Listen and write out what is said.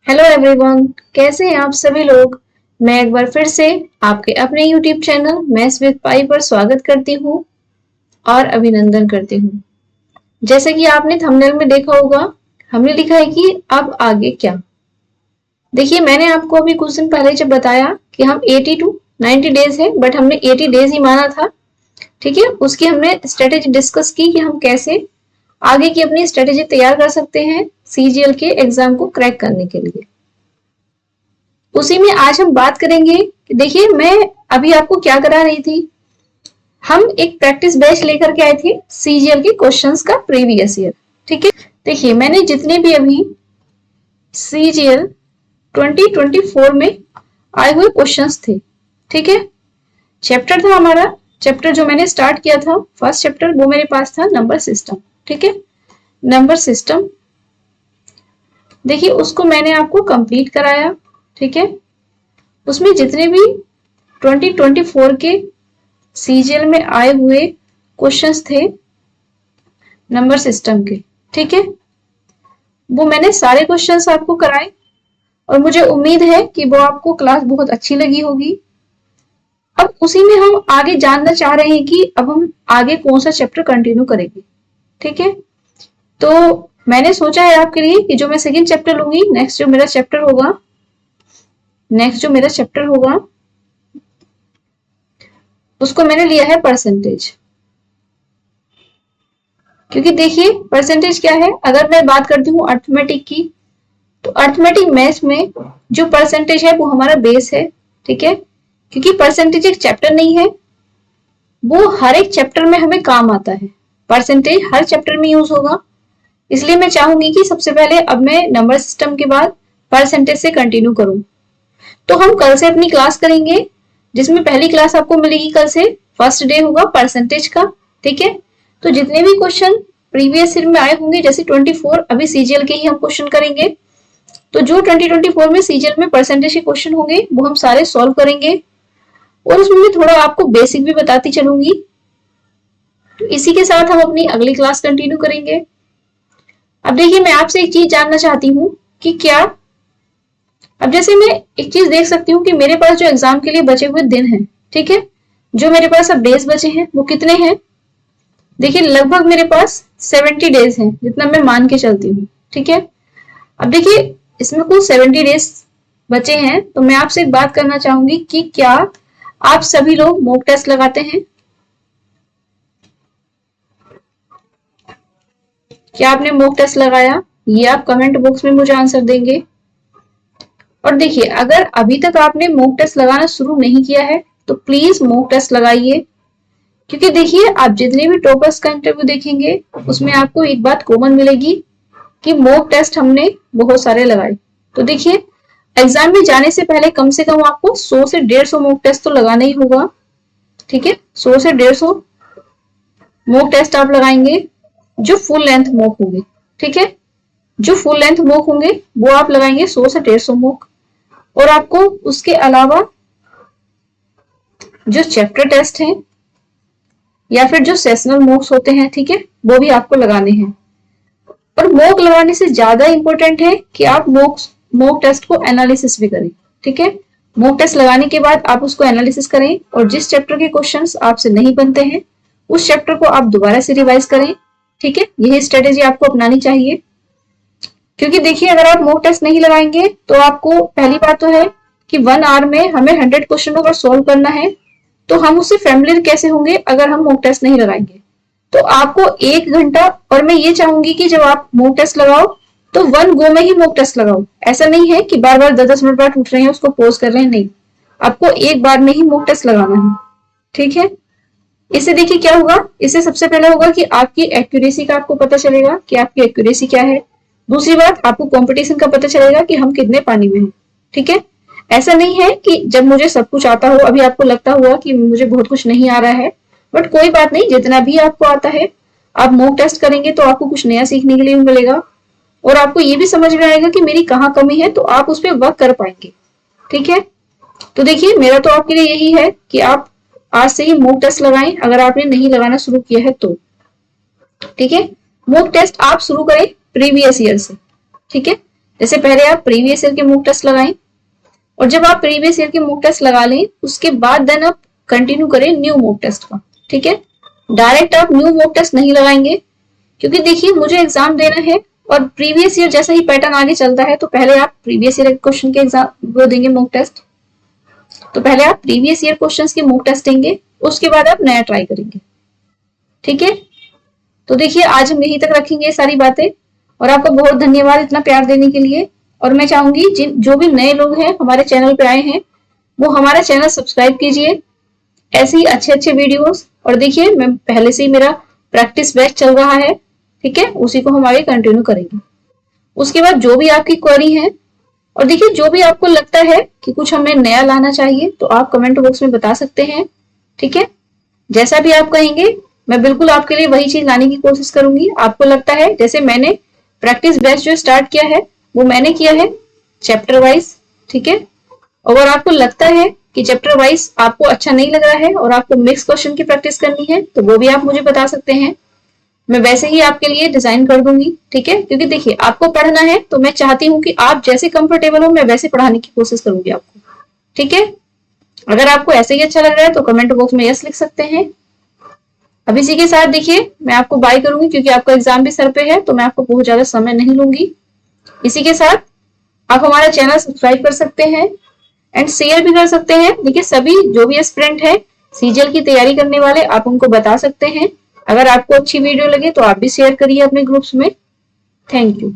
Hello everyone, कैसे हैं आप सभी लोग। मैं एक बार फिर से आपके अपने यूट्यूब चैनल मैथ्स विद पाई पर स्वागत करती हूँ और अभिनंदन करती हूँ। जैसे कि आपने थंबनेल में देखा होगा, हमने लिखा है कि अब आगे क्या। देखिए, मैंने आपको अभी कुछ दिन पहले जब बताया कि हम 80 टू 90 डेज है, बट हमने 80 डेज ही माना था। ठीक है, उसकी हमने स्ट्रेटेजी डिस्कस की कि हम कैसे आगे की अपनी स्ट्रेटेजी तैयार कर सकते हैं सीजीएल के एग्जाम को क्रैक करने के लिए। उसी में आज हम बात करेंगे कि देखिए, मैं अभी आपको क्या करा रही थी। हम एक प्रैक्टिस बैच लेकर के आए थे सीजीएल के क्वेश्चंस का प्रीवियस ईयर। ठीक है, देखिए मैंने जितने भी अभी सीजीएल 2024 में आए हुए क्वेश्चंस थे, ठीक है, चैप्टर था हमारा, चैप्टर जो मैंने स्टार्ट किया था फर्स्ट चैप्टर, वो मेरे पास था नंबर सिस्टम। ठीक है, नंबर सिस्टम, देखिए उसको मैंने आपको कंप्लीट कराया। ठीक है, उसमें जितने भी 2024 के सीजीएल में आए हुए क्वेश्चंस थे नंबर सिस्टम के, ठीक है, वो मैंने सारे क्वेश्चंस आपको कराए और मुझे उम्मीद है कि वो आपको क्लास बहुत अच्छी लगी होगी। अब उसी में हम आगे जानना चाह रहे हैं कि अब हम आगे कौन सा चैप्टर कंटिन्यू करेंगे। ठीक है, तो मैंने सोचा है आपके लिए कि जो मैं सेकंड चैप्टर लूंगी, नेक्स्ट जो मेरा चैप्टर होगा उसको मैंने लिया है परसेंटेज। क्योंकि देखिए परसेंटेज क्या है, अगर मैं बात करती हूँ अर्थमेटिक की, तो अर्थमेटिक मैथ्स में जो परसेंटेज है वो हमारा बेस है। ठीक है, क्योंकि परसेंटेज एक चैप्टर नहीं है, वो हर एक चैप्टर में हमें काम आता है। परसेंटेज हर चैप्टर में यूज होगा, इसलिए मैं चाहूंगी कि सबसे पहले अब मैं नंबर सिस्टम के बाद परसेंटेज से कंटिन्यू करूं। तो हम कल से अपनी क्लास करेंगे, जिसमें पहली क्लास आपको मिलेगी कल से, फर्स्ट डे होगा परसेंटेज का। ठीक है, तो जितने भी क्वेश्चन प्रीवियस ईयर में आए होंगे, जैसे 24 अभी सीजीएल के ही हम क्वेश्चन करेंगे, तो जो 2024 में सीजीएल में परसेंटेज के क्वेश्चन होंगे वो हम सारे सॉल्व करेंगे और उसमें भी थोड़ा आपको बेसिक भी बताती चलूंगी। तो इसी के साथ हम अपनी अगली क्लास कंटिन्यू करेंगे। अब देखिए, मैं आपसे एक चीज जानना चाहती हूँ कि क्या, अब जैसे मैं एक चीज देख सकती हूँ कि मेरे पास जो एग्जाम के लिए बचे हुए दिन हैं, ठीक है, जो मेरे पास अब डेज बचे हैं वो कितने हैं। देखिए लगभग मेरे पास 70 डेज हैं, जितना मैं मान के चलती हूँ। ठीक है, अब देखिए इसमें कुल 70 डेज बचे हैं, तो मैं आपसे एक बात करना चाहूंगी कि क्या आप सभी लोग मॉक टेस्ट लगाते हैं। क्या आपने मॉक टेस्ट लगाया, ये आप कमेंट बॉक्स में मुझे आंसर देंगे। और देखिए, अगर अभी तक आपने मॉक टेस्ट लगाना शुरू नहीं किया है तो प्लीज मॉक टेस्ट लगाइए, क्योंकि देखिए आप जितने भी टॉपर्स का इंटरव्यू देखेंगे उसमें आपको एक बात कॉमन मिलेगी कि मॉक टेस्ट हमने बहुत सारे लगाए। तो देखिए, एग्जाम में जाने से पहले कम से कम आपको 100 से 150 मॉक टेस्ट तो लगाना ही होगा। ठीक है, 100 से 150 मॉक टेस्ट आप लगाएंगे जो फुल लेंथ मॉक होंगे। ठीक है, जो फुल लेंथ मॉक होंगे वो आप लगाएंगे 100 से 150 मॉक, और आपको उसके अलावा जो चैप्टर टेस्ट हैं या फिर जो सेशनल मॉक्स होते हैं, ठीक है, वो भी आपको लगाने हैं। और मॉक लगाने से ज्यादा इंपॉर्टेंट है कि आप मॉक टेस्ट को एनालिसिस भी करें। ठीक है, मॉक टेस्ट लगाने के बाद आप उसको एनालिसिस करें और जिस चैप्टर के क्वेश्चंस आपसे नहीं बनते हैं उस चैप्टर को आप दोबारा से रिवाइज करें। ठीक है, यही स्ट्रेटेजी आपको अपनानी चाहिए। क्योंकि देखिए, अगर आप मॉक टेस्ट नहीं लगाएंगे तो आपको पहली बात तो है कि 1 आवर में हमें 100 क्वेश्चनों का सॉल्व करना है, तो हम उससे फैमिलियर कैसे होंगे अगर हम मॉक टेस्ट नहीं लगाएंगे। तो आपको 1 घंटा, और मैं ये चाहूंगी कि जब आप मॉक टेस्ट लगाओ तो 1 गो में ही मॉक टेस्ट लगाओ। ऐसा नहीं है कि बार बार 10-10 मिनट बाद उठ रहे हैं उसको पॉज कर रहे हैं, नहीं, आपको एक बार में ही मॉक टेस्ट लगाना है। ठीक है, इससे देखिए क्या होगा, इससे सबसे पहले होगा कि आपकी एक्यूरेसी का आपको पता चलेगा कि आपकी एक्यूरेसी क्या है। दूसरी बात, आपको कंपटीशन का पता चलेगा कि हम कितने पानी में हैं। ठीक है, ऐसा नहीं है कि जब मुझे सब कुछ आता हो, अभी आपको लगता हुआ कि मुझे बहुत कुछ नहीं आ रहा है, बट कोई बात नहीं, जितना भी आपको आता है आप मॉक टेस्ट करेंगे तो आपको कुछ नया सीखने के लिए मिलेगा और आपको ये भी समझ में आएगा कि मेरी कहाँ कमी है, तो आप उस पर वर्क कर पाएंगे। ठीक है, तो देखिए मेरा तो आपके लिए यही है कि आप आज से ही मॉक टेस्ट लगाएं अगर आपने नहीं लगाना शुरू किया है तो। ठीक है, मॉक टेस्ट आप शुरू करें प्रीवियस ईयर से। ठीक है, जैसे पहले आप प्रीवियस ईयर के मॉक टेस्ट लगाएं, और जब आप प्रीवियस ईयर के मॉक टेस्ट लगा लें उसके बाद देन आप कंटिन्यू करें न्यू मॉक टेस्ट का। ठीक है, डायरेक्ट आप न्यू मॉक टेस्ट नहीं लगाएंगे, क्योंकि देखिए मुझे एग्जाम देना है और प्रीवियस ईयर जैसा ही पैटर्न आगे चलता है तो पहले आप प्रीवियस ईयर क्वेश्चन के एग्जाम वो देंगे मॉक टेस्ट, तो पहले आप प्रीवियस ईयर क्वेश्चंस के मॉक टेस्ट देंगे, उसके बाद आप नया ट्राई करेंगे। ठीक है, तो देखिए आज हम यहीं तक रखेंगे सारी बातें, और आपका बहुत धन्यवाद इतना प्यार देने के लिए। और मैं चाहूंगी जो भी नए लोग हैं हमारे चैनल पे आए हैं वो हमारा चैनल सब्सक्राइब कीजिए, ऐसे ही अच्छे अच्छे वीडियोस। और देखिए मैं पहले से ही मेरा प्रैक्टिस बैच चल रहा है, ठीक है, उसी को हम आगे कंटिन्यू करेंगे। उसके बाद जो भी आपकी क्वेरी है, और देखिए जो भी आपको लगता है कि कुछ हमें नया लाना चाहिए तो आप कमेंट बॉक्स में बता सकते हैं। ठीक है, जैसा भी आप कहेंगे मैं बिल्कुल आपके लिए वही चीज लाने की कोशिश करूंगी। आपको लगता है, जैसे मैंने प्रैक्टिस बैच जो स्टार्ट किया है वो मैंने किया है चैप्टर वाइज। ठीक है, अगर आपको लगता है कि चैप्टर वाइज आपको अच्छा नहीं लग रहा है और आपको मिक्स क्वेश्चन की प्रैक्टिस करनी है तो वो भी आप मुझे बता सकते हैं, मैं वैसे ही आपके लिए डिजाइन कर दूंगी। ठीक है, क्योंकि देखिए आपको पढ़ना है तो मैं चाहती हूँ कि आप जैसे कंफर्टेबल हो मैं वैसे पढ़ाने की कोशिश करूंगी आपको। ठीक है, अगर आपको ऐसे ही अच्छा लग रहा है तो कमेंट बॉक्स में यस लिख सकते हैं। अब इसी के साथ देखिए मैं आपको बाय करूंगी, क्योंकि आपका एग्जाम भी सर पे है तो मैं आपको बहुत ज्यादा समय नहीं लूंगी। इसी के साथ आप हमारा चैनल सब्सक्राइब कर सकते हैं एंड शेयर भी कर सकते हैं। देखिए सभी जो भी एस्पिरेंट है सीजीएल की तैयारी करने वाले, आप उनको बता सकते हैं। अगर आपको अच्छी वीडियो लगे तो आप भी शेयर करिए अपने ग्रुप्स में। Thank you.